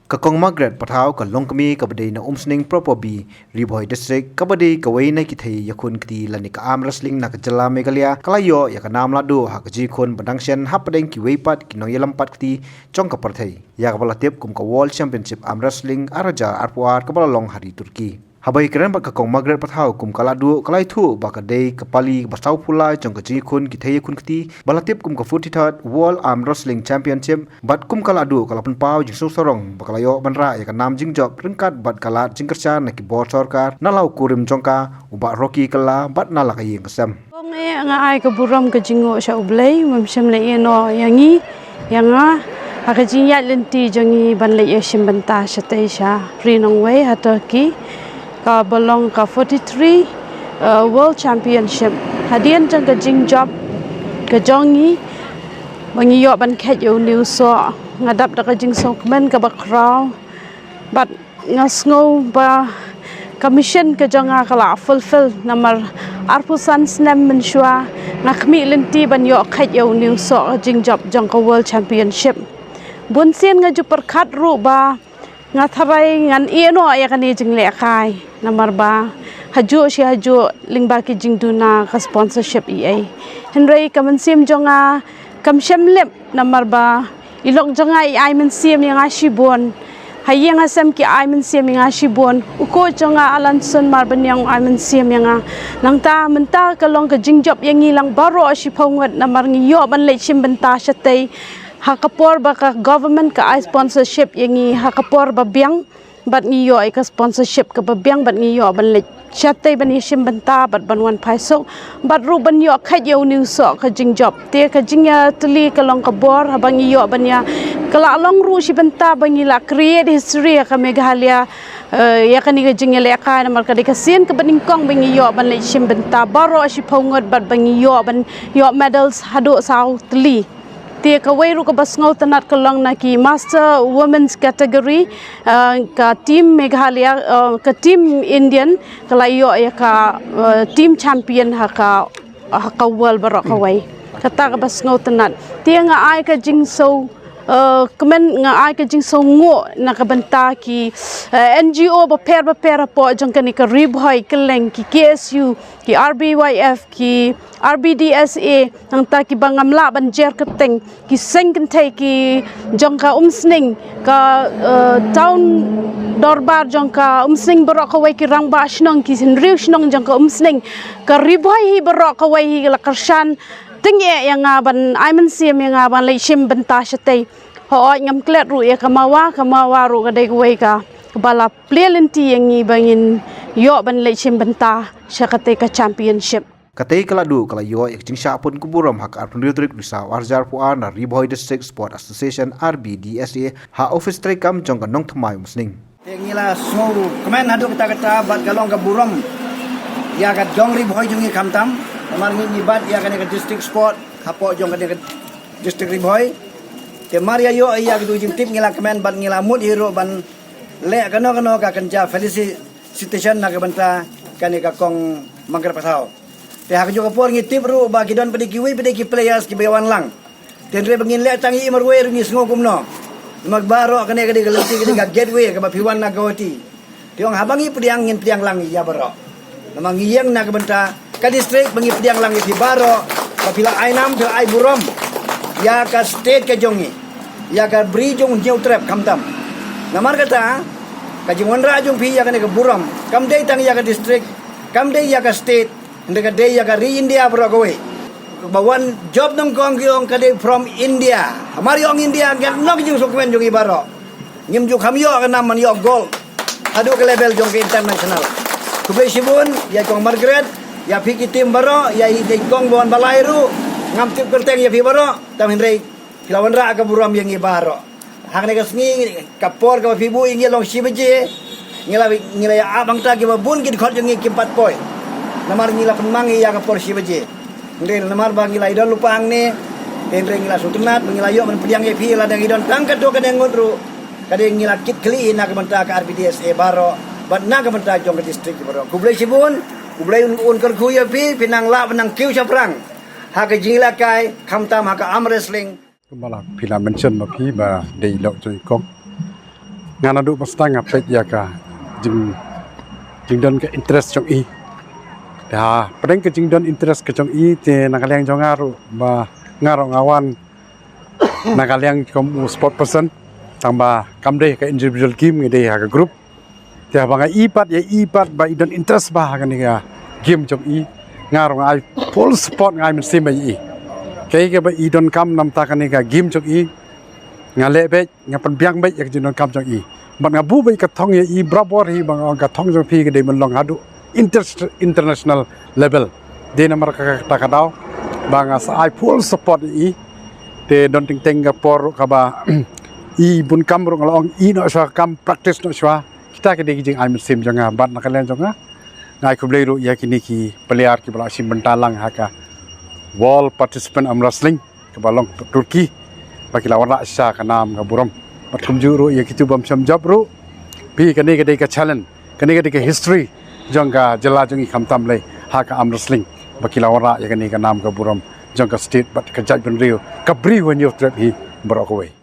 Kakong Margaret Patau ka longkami kabadai na umsning propobi Riboy District kabadai kawai na kitai yakun kiti lani ka arm wrestling na kajala Meghalaya kalayo ya ka nam ladu ha ka jikun badangsyan hapadeng ki weipat kinong yalampat kiti chong ka parthai ya ka balatip kum ka World Championship arm wrestling araja arpuar ka balalong hari Turki. Habai keren ba kakong Margaret Patau kum kaladu kalai thu ba ka dei kapali basau pula chong ka jikun kitai yakun kiti balatip kum ka 43rd World Arm Wrestling Championship bat kum kaladu kalapan pau jing sorong ba kalayo banra ya ka nam jing job ringkat bat kalat jing kerja na ki bor sarkar nalau kurim jongka uba Rocky kala bat nala ka yeng kesam. Ngai ka buram ka jingo sha ublai mamsam le no yangi yanga aka jinya lenti jangi ban le yeshim banta shatai sha rinong wei hataki ka belong ka 43 World Championship hadian jang ka jing job ka jongi bangi yo ban khet yo new so ngadap da ka jing so kmen ka bakraw but ngasngo ba commission ka jonga kala fulfill namar arpusan snem menshwa ngakmi lenti ban yo khet yo new so jing job jang ka World Championship bunsin nga ju perkhat ru ba nga thabai ngan eno ya kani jing le khai namar ba haju lingba ki jing duna ka sponsorship EA henry kamansim jonga kamshem lep namar ba ilok jonga ai mensim yang ashibon hayeng asam ki ai mensim yang ashibon uko jonga alanson marban yang ai mensim yang nangta menta kalong ka jing job yang ilang baro ashipongwat namar ngiyo ban le chim benta shatei hakapor ba ka government ka ai sponsorship yangi hakapor ba biang bat ngiyo ai ka sponsorship ka ba biang bat ngiyo ban le chatai ban ishim banta bat ban wan paisok bat ru ban yo khat yo new so ka jing job te ka jingya tli ka long ka bor habang ngiyo ban ya kala long ru shi banta bangila create history ka Meghalaya ya kani ka jingya le ka na mar ka de ka sin ka baning kong bangiyo ban le shim banta baro shi phongot bat bangiyo ban yo medals hado sau tli Tia kawai ru ka basngau tanat kalong na ki master women's category ka team Meghalaya ka team Indian kalayo ya ka team champion ha ka world barok kawai kata ka basngau tanat tia nga ai ka jing so kemen nga ai ka jing so ngo na ka banta ki NGO ba per po jong kani ka Riboy keleng ki KSU ki RBYF ki RBDSA nang ta ki bangamla banjer keteng ki sengkentai ki jong ka umsning ka town dorbar jong ka umsning barok kawai ki rangba shnong ki sinriu shnong jong ka umsning ka Riboy hi barok kawai hi la karshan tingye yang ban aiman siam yang ban leishim benta shatei ho ngam klet ru ya kamawa ru ka dei kawai ka bala plelenti yang ni bangin yo ban leishim benta syakate ka championship Katai kaladu kalayo ek jingsha pun kuburam hak arpun ritrik risa warjar puar na Riboy District Sport Association RBDSA ha office trekam jong kanong thamai musning ngila so kemen hadu kata bat galong ka buram ya ka jong Riboy jungi kamtam amar ngi bat ya ka district sport hapo jong ka district Riboy te maria yo ya ka jing tip ngila kemen bat ngila mut hero ban le kano ka kanja felicitation na ka banta kani ka kong Margaret Patau te hak jo kapor ngi tip ru ba kidon pedi players ki bayawan lang ten re bangin le tangi marwe ngi sngo kumno magbaro kani ka galenti ka gateway ka ba piwan na gawati tiong habangi pediang ngin pediang lang ya baro namang ngiyang na ka banta ka district bangi pediang lang ti baro kapila ainam te ai burom ya ka state ka jongi ya ka brijong jeu trap kamtam namar kata ka jingwanra jong pi ya ka burom kam dei tang ya ka district kam dei ya ka state ndeka dei ya ka ri India bro kowe bawan job nang kong gyong ka dei from India amari ong India gan nok jing sokwen jong ibaro ngim ju kham yo ka nam man yo gold adu ke level jong ke international kubai sibun ya kong Margaret ya piki tim baro ya i dei kong bawan balairu ngam tip kerteng ya pi baro tam hendrei kilawan ra ka buram yang ibaro hang ne ka sngi kapor ka fibu ingi long sibeje ngila ya abang ta ki babun ki khot jong ki pat poi namar ngila penmangi ya ka por sibeje ndel namar bang ngila idon lupang neendre ngila sutunat ngila yo men pediang e pi la dang idon tangkat do ka deng ngudru ka deng ngila kit kli na ka banta ka RBDSA baro bat na ka banta jong ka district baro kublai sibun kublai un kar khuya pi pinang la penang kiu saprang ha ka jingla kai kamtam ha ka arm wrestling Kembali pila mention ma pi ba dei lo joi kong ngana du pasta ngapet ya ka jing don ke interest jong i da padeng ke jing don interest ke jong i te nakaliang jong ngaru ba ngaro ngawan nakaliang kom sport person tambah kamde ke individual game ngede ha ke group te banga ipat ba idon interest ba kan ya game jong i ngaro ngai full support ngai men sim i kai ke ba idon kam nam ta kan ga game jong i ngale be ngapan biang be yak jin kam jong i ban ngabu be ka thong ye i brabor hi bang ga thong jong phi ke de man long hadu international level de namar ka ta ka daw bang as I full support i te don ting teng ga por ka ba i bun kam ro ngalong i no swa kam practice no swa kita ke de jing ai men sim jong bat na kalen jong ngai ku blei ro ya kini ki player ki bala sim bentalang ha ka wall participant am wrestling ke balong Turki bagi lawan Rasha ka nam ka buram bat kum juru ya kitu bam sam job ru pi kani ka de ka challenge kani ka de ka history jong ka jala jong i kham tam le ha ka am wrestling bagi lawan ya kani ka nam ka buram jong ka state bat ka judge ben rio ka bri when you trip hi brok away